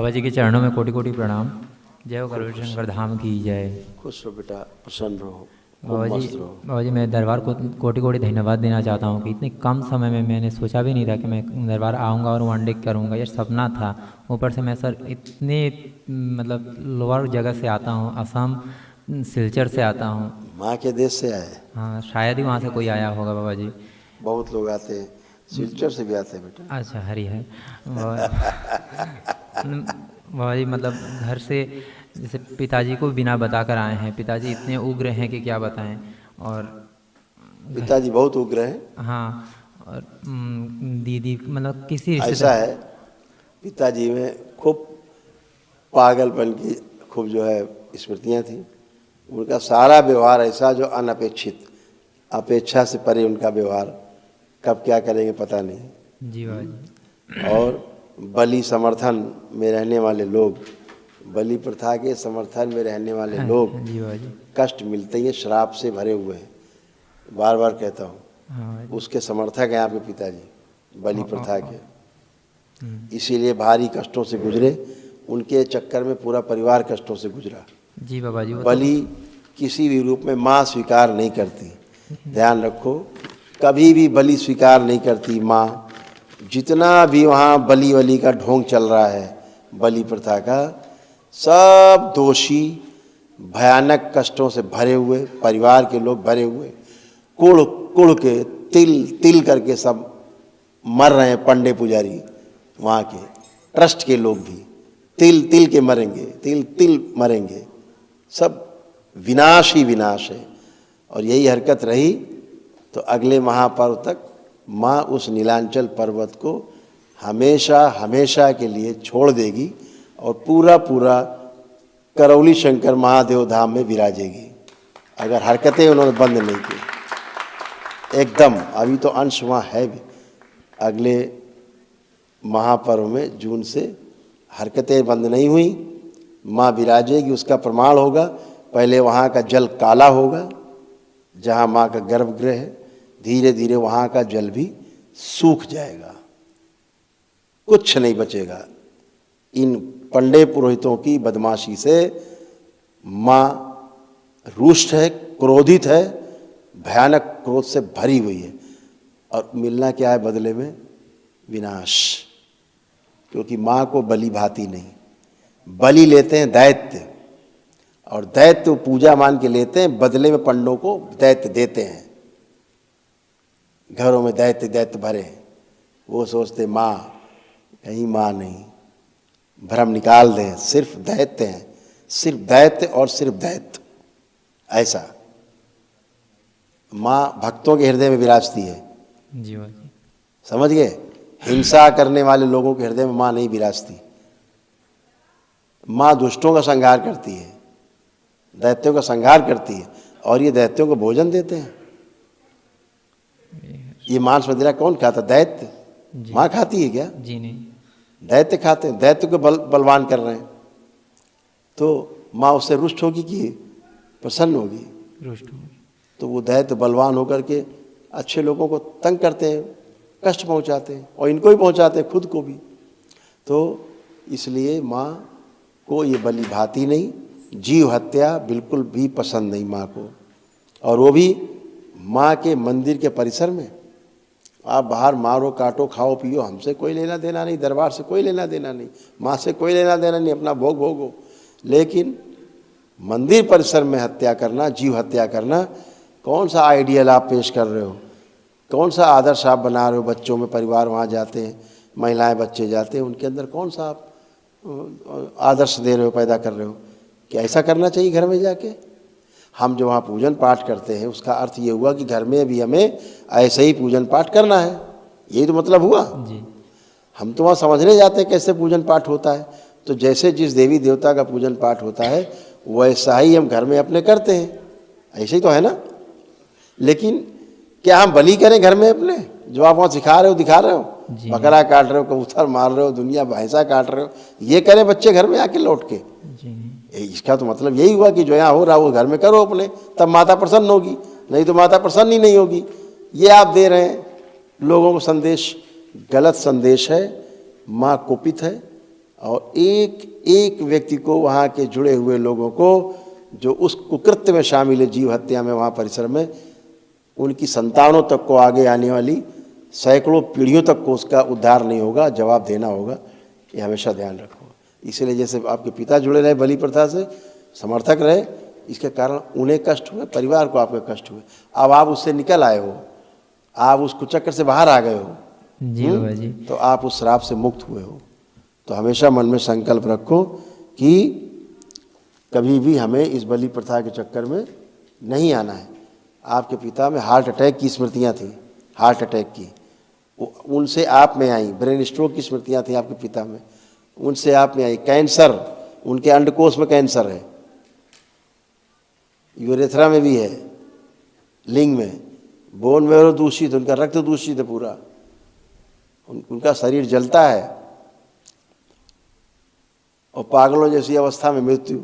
बाबा जी के चरणों में कोटि कोटि प्रणाम। जय हो करोड़ शंकर धाम की जय। खुश रहो बेटा, प्रसन्न रहो, बाबा खूब जी, मस्त रहो। बाबा जी मैं दरबार को कोटि कोटि धन्यवाद देना चाहता हूँ कि इतने कम समय में मैंने सोचा भी नहीं था कि मैं दरबार आऊँगा और वनडे करूँगा, ये सपना था। ऊपर से मैं सर इतने मतलब लोअर जगह से आता हूँ, असम सिलचर से आता हूँ। माँ के देश से आए, हाँ शायद ही वहाँ से कोई आया होगा बाबा जी। बहुत लोग आते हैं, सिलचर से भी आते हैं बेटा। अच्छा हरी है बाबा जी, मतलब घर से जैसे पिताजी को बिना बता कर आए हैं, पिताजी इतने उग्र हैं कि क्या बताएं। और पिताजी बहुत उग्र हैं। हाँ, और दीदी मतलब किसी ऐसा रिश्तेदार। है, पिताजी में खूब पागलपन की खूब जो है स्मृतियाँ थी। उनका सारा व्यवहार ऐसा जो अनपेक्षित, अपेक्षा से परे उनका व्यवहार, कब क्या करेंगे पता नहीं। जी बाबा जी। और बलि समर्थन में रहने वाले लोग, बलि प्रथा के समर्थन में रहने वाले हाँ, लोग जी बाबा जी। कष्ट मिलते ही श्राप से भरे हुए हैं। बार बार कहता हूँ, हाँ बाबा जी। उसके समर्थक हैं आपके पिताजी, बलि प्रथा के। हम्म, इसीलिए भारी कष्टों से गुजरे, उनके चक्कर में पूरा परिवार कष्टों से गुजरा। जी बाबा जी वो तो। बलि किसी भी रूप में माँ स्वीकार नहीं करती, ध्यान रखो, कभी भी बलि स्वीकार नहीं करती माँ। जितना भी वहाँ बलि वली का ढोंग चल रहा है, बलि प्रथा का, सब दोषी, भयानक कष्टों से भरे हुए परिवार के लोग भरे हुए, कुड़ कुड़ के तिल तिल करके सब मर रहे हैं। पंडे पुजारी वहाँ के ट्रस्ट के लोग भी तिल तिल के मरेंगे, तिल तिल मरेंगे, सब विनाश ही विनाश है। और यही हरकत रही तो अगले महापर्व तक माँ उस नीलांचल पर्वत को हमेशा हमेशा के लिए छोड़ देगी और पूरा पूरा करौली शंकर महादेव धाम में विराजेगी, अगर हरकतें उन्होंने बंद नहीं की एकदम। अभी तो अंश वहाँ है भी, अगले महापर्व में जून से हरकतें बंद नहीं हुई, माँ विराजेगी, उसका प्रमाण होगा। पहले वहाँ का जल काला होगा, जहाँ माँ का गर्भगृह है, धीरे धीरे वहाँ का जल भी सूख जाएगा, कुछ नहीं बचेगा। इन पंडे पुरोहितों की बदमाशी से माँ रुष्ट है, क्रोधित है, भयानक क्रोध से भरी हुई है। और मिलना क्या है बदले में? विनाश। क्योंकि माँ को बलि भाती नहीं, बलि लेते हैं दैत्य, और दैत्य पूजा मान के लेते हैं, बदले में पंडों को दैत्य देते हैं। घरों में दैत्य दैत्य भरे हैं, वो सोचते माँ, कहीं माँ नहीं, भ्रम निकाल दें, सिर्फ दैत्य हैं, सिर्फ दैत्य और सिर्फ दैत्य। ऐसा माँ भक्तों के हृदय में विराजती है, जी बाबा जी। समझ गए? हिंसा करने वाले लोगों के हृदय में माँ नहीं विराजती। माँ दुष्टों का संहार करती है, दैत्यों का संहार करती है, और ये दैत्यों को भोजन देते हैं। ये मांस मदिरा कौन खाता? दैत्य। माँ खाती है क्या? जी नहीं। दैत्य खाते हैं, दैत्य को बलवान कर रहे हैं। तो माँ उससे रुष्ट होगी कि प्रसन्न होगी? रुष्ट हो। तो वो दैत्य बलवान होकर के अच्छे लोगों को तंग करते हैं, कष्ट पहुंचाते हैं, और इनको भी पहुंचाते हैं, खुद को भी। तो इसलिए माँ को ये बलि भाती नहीं, जीव हत्या बिल्कुल भी पसंद नहीं माँ को। और वो भी माँ के मंदिर के परिसर में। आप बाहर मारो काटो खाओ पियो, हमसे कोई लेना देना नहीं, दरबार से कोई लेना देना नहीं, माँ से कोई लेना देना नहीं, अपना भोग भोगो। लेकिन मंदिर परिसर में हत्या करना, जीव हत्या करना, कौन सा आइडियल आप पेश कर रहे हो? कौन सा आदर्श आप बना रहे हो? बच्चों में परिवार वहाँ जाते हैं, महिलाएं बच्चे जाते हैं, उनके अंदर कौन सा आप आदर्श दे रहे हो, पैदा कर रहे हो? क्या ऐसा करना चाहिए घर में जाके? हम जो वहाँ पूजन पाठ करते हैं, उसका अर्थ ये हुआ कि घर में भी हमें ऐसे ही पूजन पाठ करना है, यही तो मतलब हुआ। जी। हम तो वहाँ समझने जाते हैं कैसे पूजन पाठ होता है। तो जैसे जिस देवी देवता का पूजन पाठ होता है, वैसा ही हम घर में अपने करते हैं, ऐसे ही तो है ना। लेकिन क्या हम बलि करें घर में अपने? जो आप वहाँ सिखा रहे हो, दिखा रहे हो, बकरा काट रहे हो, कबूतर मार रहे हो, दुनिया भैंसा काट रहे हो, ये करें बच्चे घर में आके लौट के? जी नहीं। इसका तो मतलब यही हुआ कि जो यहाँ हो रहा वो घर में करो अपने, तब माता प्रसन्न होगी, नहीं तो माता प्रसन्न ही नहीं होगी। ये आप दे रहे हैं लोगों को संदेश, गलत संदेश है। माँ कुपित है और एक एक व्यक्ति को, वहाँ के जुड़े हुए लोगों को जो उस कुकृत्य में शामिल है, जीव हत्या में, वहाँ परिसर में, उनकी संतानों तक को, आगे आने वाली सैकड़ों पीढ़ियों तक को उसका उद्धार नहीं होगा, जवाब देना होगा। ये हमेशा ध्यान रखो। इसलिए जैसे आपके पिता जुड़े रहे बलि प्रथा से, समर्थक रहे, इसके कारण उन्हें कष्ट हुए, परिवार को आपके कष्ट हुए। अब आप उससे निकल आए हो, आप उस कुचक्र से बाहर आ गए हो जी बाबा जी, तो आप उस श्राप से मुक्त हुए हो। तो हमेशा मन में संकल्प रखो कि कभी भी हमें इस बलि प्रथा के चक्कर में नहीं आना है। आपके पिता में हार्ट अटैक की स्मृतियाँ थी, हार्ट अटैक की, उनसे आप में आई। ब्रेन स्ट्रोक की स्मृतियाँ थी आपके पिता में, उनसे आप में आई। कैंसर, उनके अंडकोश में कैंसर है, यूरेथ्रा में भी है, लिंग में, बोन मैरो दूषित, उनका रक्त दूषित है पूरा, उनका शरीर जलता है, और पागलों जैसी अवस्था में मृत्यु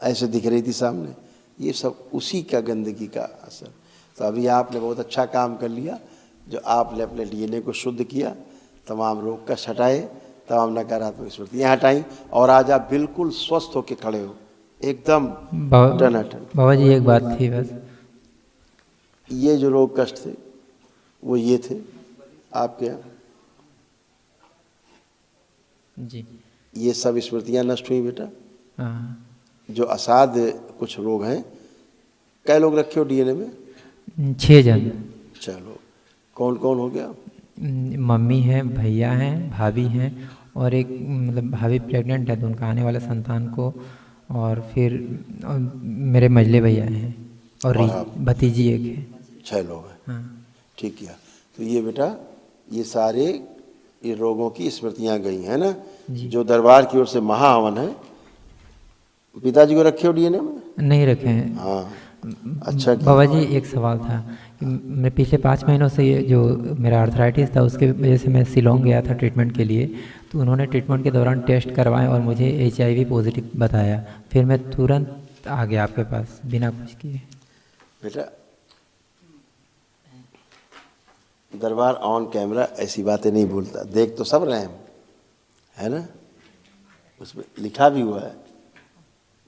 ऐसे दिख रही थी सामने। ये सब उसी का गंदगी का असर। तो अभी आपने बहुत अच्छा काम कर लिया, जो आपने अपने डीएनए को शुद्ध किया, तमाम रोग का हटाए, तमाम नकारात्मक स्मृतियाँ हटाई, और आज आप बिल्कुल स्वस्थ होकर खड़े हो, एकदम टनाटन। बाबा जी एक बात थी बस, ये जो रोग कष्ट थे वो ये थे आपके यहाँ, जी ये सब स्मृतियाँ नष्ट हुई बेटा। हाँ, जो असाध्य कुछ रोग हैं, कै लोग रखे हो डीएनए में? 6 जन। चलो, कौन कौन हो गया? मम्मी हैं, भैया हैं, भाभी हैं, और एक मतलब भाभी प्रेग्नेंट है तो उनका आने वाले संतान को, और फिर मेरे मझले भैया हैं, और भतीजी एक है। 6 लोग हैं। हाँ ठीक है। तो ये बेटा, ये सारे ये रोगों की स्मृतियाँ गई हैं ना। जो दरबार की ओर से महाहवन है, पिताजी को रखे हो डीएनए में? नहीं रखे हैं। हाँ, अच्छा किया। बाबा जी एक सवाल था कि मैं पिछले 5 महीनों से ये जो मेरा आर्थराइटिस था उसके वजह से मैं शिलोंग गया था ट्रीटमेंट के लिए, तो उन्होंने ट्रीटमेंट के दौरान टेस्ट करवाए और मुझे HIV पॉजिटिव बताया। फिर मैं तुरंत आ गया आपके पास बिना कुछ किए। बेटा, दरबार ऑन कैमरा ऐसी बातें नहीं बोलता, देख तो सब रहे हैं, है ना, उसमें लिखा भी हुआ है,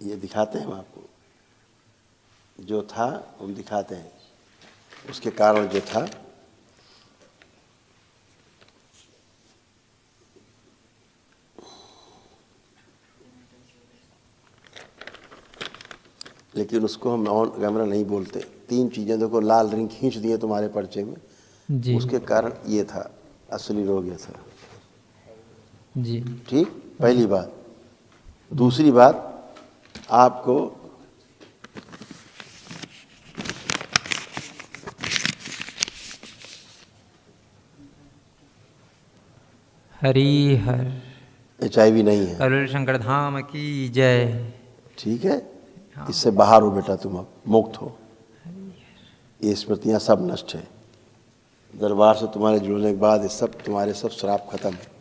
ये दिखाते हैं हम आपको, जो था हम दिखाते हैं, उसके कारण जो था। लेकिन उसको हम ऑन कैमरा नहीं बोलते। 3 चीज़ें देखो, लाल रिंग खींच दिए तुम्हारे पर्चे में जी, उसके कारण ये था, असली रोग ये था। जी ठीक, पहली बात। दूसरी बात, आपको हरि हर HIV नहीं है। करुण शंकर धाम की जय। ठीक है, इससे बाहर हो बेटा, तुम अब मुक्त हो। ये स्मृतियाँ सब नष्ट है। दरबार से तुम्हारे जुड़ने के बाद ये सब तुम्हारे सब श्राप खत्म है।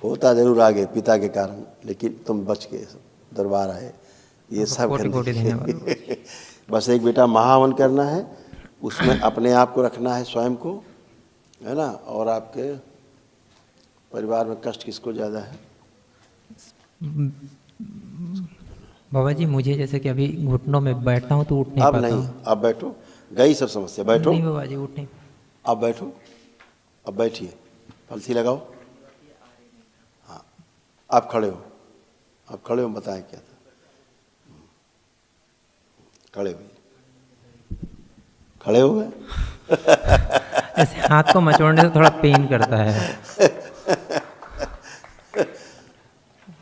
होता जरूर आगे पिता के कारण, लेकिन तुम बच गए, दरबार आए, ये सब कोटि धन्यवाद। बस एक बेटा महाहवन करना है, उसमें अपने आप को रखना है, स्वयं को, है ना। और आपके परिवार में कष्ट किसको ज़्यादा है? बाबा जी मुझे जैसे कि अभी घुटनों में बैठता हूँ तो उठ नहीं अब पाता नहीं, हूँ। अब बैठो, गई सब समस्या, बैठो। नहीं बाबा जी उठ नहीं। अब बैठो, अब बैठिए, पलथी लगाओ। हाँ, आप खड़े हो, आप खड़े हो, बताएं क्या था। खड़े हुए, खड़े हो गए। ऐसे हाथ को मचोड़ने से थोड़ा पेन करता है।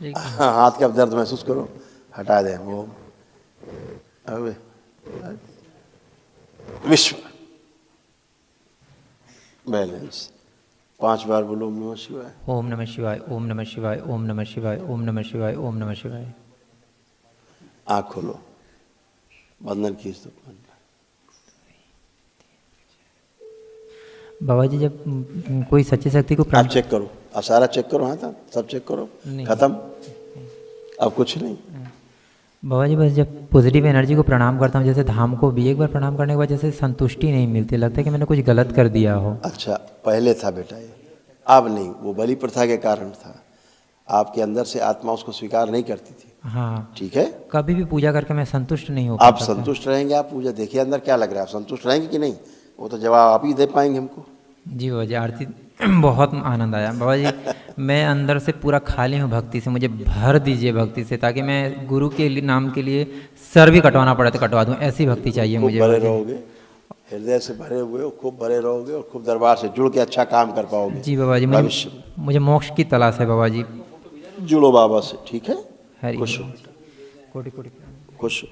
हाँ, हाथ का दर्द महसूस करो, हटा दें वो। अबे विश्व बैलेंस 5 बार बोलो ओम नमः शिवाय। ओम नमः शिवाय, ओम नमः शिवाय, ओम नमः शिवाय, ओम नमः शिवाय, ओम नमः शिवाय। आँख खोलो, बंधन खींच दो। बाबा जी जब कोई सच्ची शक्ति को आप चेक करो, आप सारा चेक करो, हाँ था सब चेक करो, खत्म, अब कुछ नहीं। बाबा जी बस जब पॉजिटिव एनर्जी को प्रणाम करता हूँ, जैसे धाम को भी एक बार प्रणाम करने के बाद जैसे संतुष्टि नहीं मिलती, लगता है कि मैंने कुछ गलत कर दिया हो। अच्छा, पहले था बेटा ये, अब नहीं, वो बलि प्रथा के कारण था। आपके अंदर से आत्मा उसको स्वीकार नहीं करती थी। हाँ, ठीक है, कभी भी पूजा करके मैं संतुष्ट नहीं हो आप पाता था। संतुष्ट रहेंगे। आप पूजा देखिए अंदर क्या लग रहा है, आप संतुष्ट रहेंगे कि नहीं, वो तो जवाब आप ही दे पाएंगे हमको। जी बाबा जी, आरती बहुत आनंद आया बाबा जी। मैं अंदर से पूरा खाली हूँ भक्ति से, मुझे भर दीजिए भक्ति से, ताकि मैं गुरु के नाम के लिए सर भी कटवाना पड़े तो कटवा दूँ, ऐसी भक्ति चाहिए खूब मुझे भरे बाबा जी। रहोगे, हृदय से भरे हुए हो, खूब भरे रहोगे और खूब दरबार से जुड़ के अच्छा काम कर पाओगे जी बाबा जी, भविष्य में। मुझे मोक्ष की तलाश है बाबा जी। जुड़ो बाबा से, ठीक है, हरि खुश हो, कोटि कोटि खुश हो।